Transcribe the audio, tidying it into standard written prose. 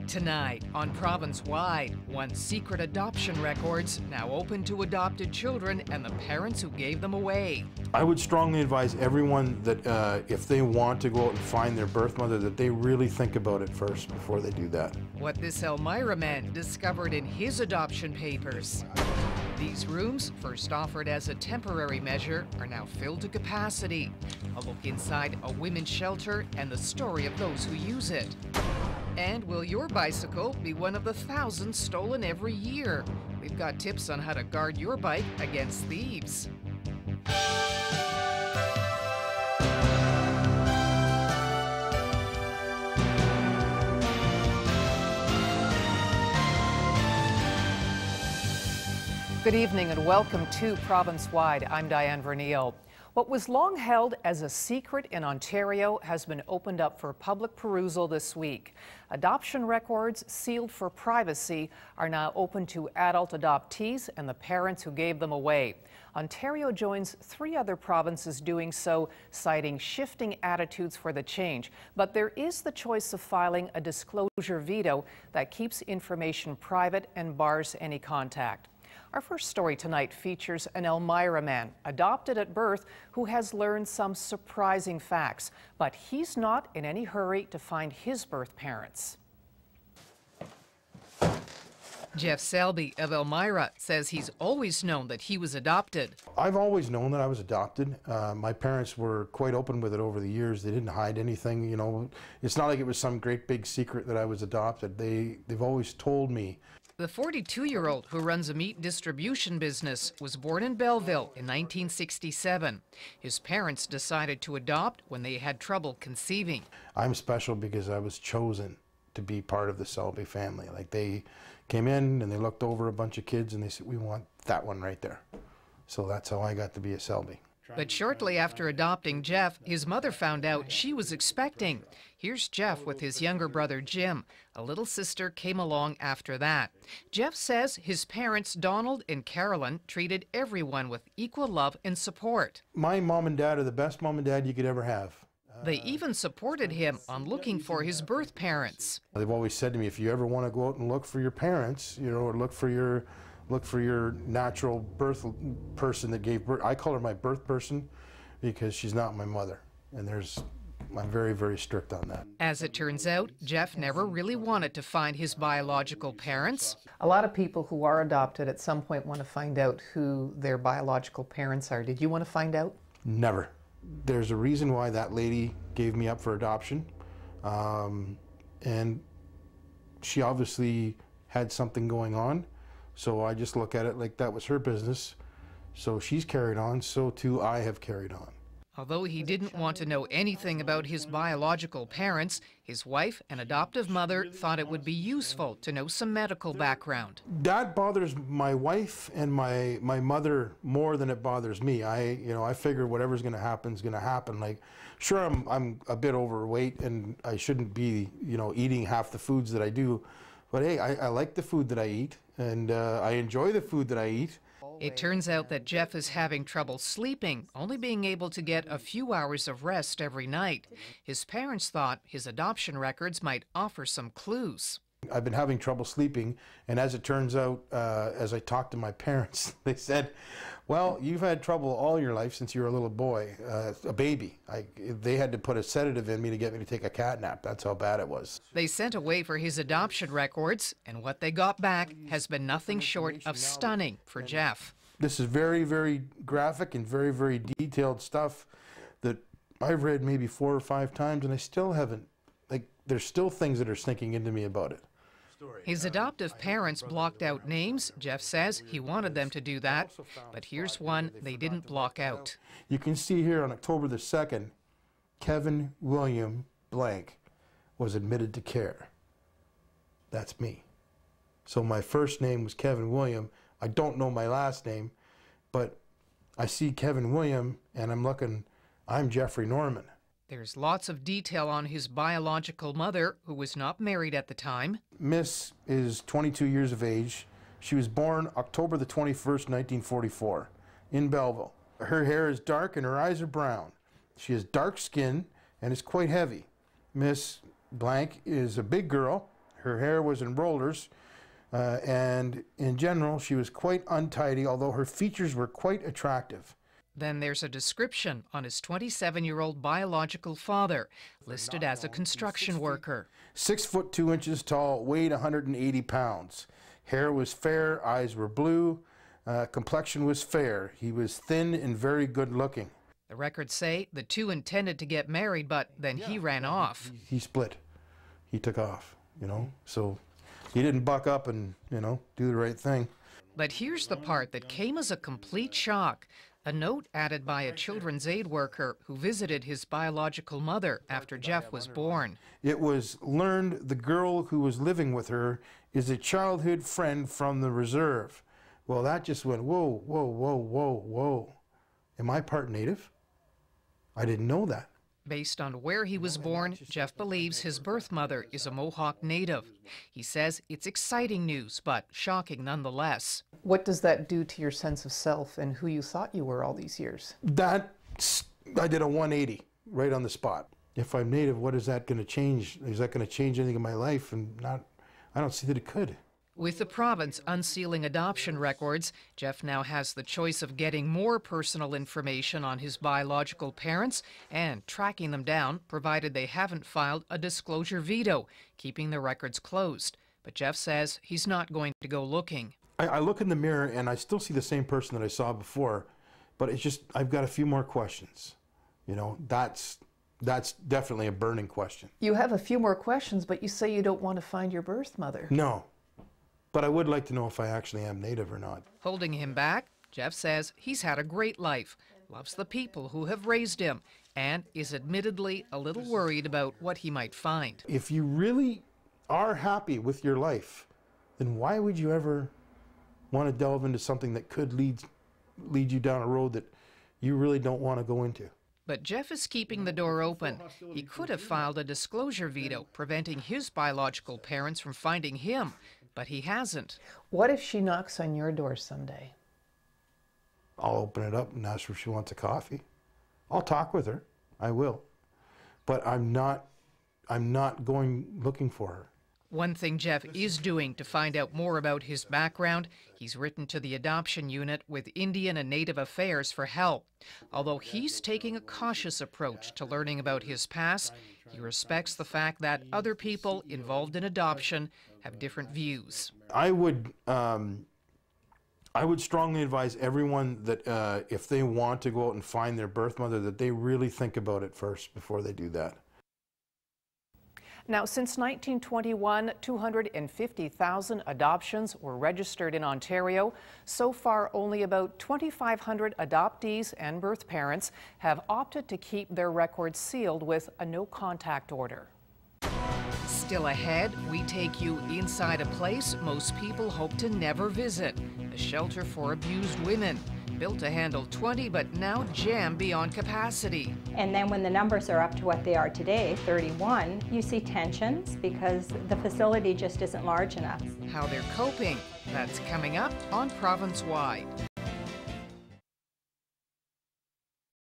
Tonight on Province Wide, one secret adoption records now open to adopted children and the parents who gave them away. I would strongly advise everyone that if they want to go out and find their birth mother, that they really think about it first before they do that. What this Elmira man discovered in his adoption papers. These rooms, first offered as a temporary measure, are now filled to capacity. A look inside a women's shelter and the story of those who use it. And will your bicycle be one of the thousands stolen every year? We've got tips on how to guard your bike against thieves. Good evening and welcome to Province Wide. I'm Diane Verneil. What was long held as a secret in Ontario has been opened up for public perusal this week. Adoption records sealed for privacy are now open to adult adoptees and the parents who gave them away. Ontario joins 3 other provinces doing so, citing shifting attitudes for the change. But there is the choice of filing a disclosure veto that keeps information private and bars any contact. Our first story tonight features an Elmira man, adopted at birth, who has learned some surprising facts. But he's not in any hurry to find his birth parents. Jeff Selby of Elmira says he's always known that he was adopted. I've always known that I was adopted. My parents were quite open with it over the years. They didn't hide anything, you know. It's not like it was some great big secret that I was adopted. They've always told me. The 42-year-old who runs a meat distribution business was born in Belleville in 1967. His parents decided to adopt when they had trouble conceiving. I'm special because I was chosen to be part of the Selby family. Like, they came in and they looked over a bunch of kids and they said, we want that one right there. So that's how I got to be a Selby. But shortly after adopting Jeff, his mother found out she was expecting. Here's Jeff with his younger brother, Jim. A little sister came along after that. Jeff says his parents, Donald and Carolyn, treated everyone with equal love and support. My mom and dad are the best mom and dad you could ever have. They even supported him on looking for his birth parents. They've always said to me, if you ever want to go out and look for your parents, you know, or look for your natural birth person that gave birth. I call her my birth person because she's not my mother. And I'm very, very strict on that. As it turns out, Jeff never really wanted to find his biological parents. A lot of people who are adopted at some point want to find out who their biological parents are. Did you want to find out? Never. There's a reason why that lady gave me up for adoption. And she obviously had something going on. So I just look at it like that was her business. So she's carried on, so too I have carried on. Although he didn't want to know anything about his biological parents, his wife and adoptive mother thought it would be useful to know some medical background. That bothers my wife and my mother more than it bothers me. I figure whatever's going to happen is going to happen. Like, sure, I'm a bit overweight and I shouldn't be, eating half the foods that I do. But hey, I like the food that I eat, and I enjoy the food that I eat. It turns out that Jeff is having trouble sleeping, only being able to get a few hours of rest every night. His parents thought his adoption records might offer some clues. I've been having trouble sleeping, and as it turns out, as I talked to my parents, they said, well, you've had trouble all your life since you were a little boy, a baby. They had to put a sedative in me to get me to take a cat nap. That's how bad it was. They sent away for his adoption records, and what they got back has been nothing short of stunning for Jeff. This is very, very graphic and very, very detailed stuff that I've read maybe 4 or 5 times, and I still haven't, there's still things that are sinking into me about it. His adoptive parents blocked out names. Jeff says he wanted them to do that, but here's one they didn't block out. You can see here on October the 2nd, Kevin William blank was admitted to care. That's me. So my first name was Kevin William. I don't know my last name, but I see Kevin William and I'm Jeffrey Norman. There's lots of detail on his biological mother, who was not married at the time. Miss is 22 years of age. She was born October the 21st, 1944, in Belleville. Her hair is dark and her eyes are brown. She has dark skin and is quite heavy. Miss Blank is a big girl. Her hair was in rollers, and in general, she was quite untidy, although her features were quite attractive. Then there's a description on his 27-year-old biological father, listed as a construction worker. 6 foot 2 inches tall, weighed 180 pounds. Hair was fair, eyes were blue, complexion was fair. He was thin and very good looking. The records say the two intended to get married, but then he ran off. He split. He took off, you know, so he didn't buck up and, you know, do the right thing. But here's the part that came as a complete shock. A note added by a children's aid worker who visited his biological mother after Jeff was born. It was learned the girl who was living with her is a childhood friend from the reserve. Well, that just went, whoa, whoa, whoa, whoa, whoa. Am I part Native? I didn't know that. Based on where he was born, Jeff believes his birth mother is a Mohawk Native. He says it's exciting news, but shocking nonetheless. What does that do to your sense of self and who you thought you were all these years? I did a 180 right on the spot. If I'm Native, what is that going to change? Is that going to change anything in my life? And I don't see that it could. With the province unsealing adoption records, Jeff now has the choice of getting more personal information on his biological parents and tracking them down, provided they haven't filed a disclosure veto, keeping the records closed. But Jeff says he's not going to go looking. I look in the mirror and I still see the same person that I saw before, but it's just, I've got a few more questions. You know, that's definitely a burning question. You have a few more questions, but you say you don't want to find your birth mother. No. But I would like to know if I actually am Native or not. Holding him back, Jeff says he's had a great life, loves the people who have raised him, and is admittedly a little worried about what he might find. If you really are happy with your life, then why would you ever want to delve into something that could lead you down a road that you really don't want to go into? But Jeff is keeping the door open. He could have filed a disclosure veto, preventing his biological parents from finding him. But he hasn't. What if she knocks on your door someday? I'll open it up and ask her if she wants a coffee. I'll talk with her. I will. But I'm not going looking for her. One thing Jeff is doing to find out more about his background, he's written to the adoption unit with Indian and Native Affairs for help. Although he's taking a cautious approach to learning about his past, he respects the fact that other people involved in adoption have different views. I would strongly advise everyone that if they want to go out and find their birth mother, that they really think about it first before they do that. Now, since 1921, 250,000 adoptions were registered in Ontario. So far, only about 2,500 adoptees and birth parents have opted to keep their records sealed with a no-contact order. Still ahead, we take you inside a place most people hope to never visit, a shelter for abused women. Built to handle 20, but now jammed beyond capacity. And then when the numbers are up to what they are today, 31, you see tensions because the facility just isn't large enough. How they're coping, that's coming up on Province Wide.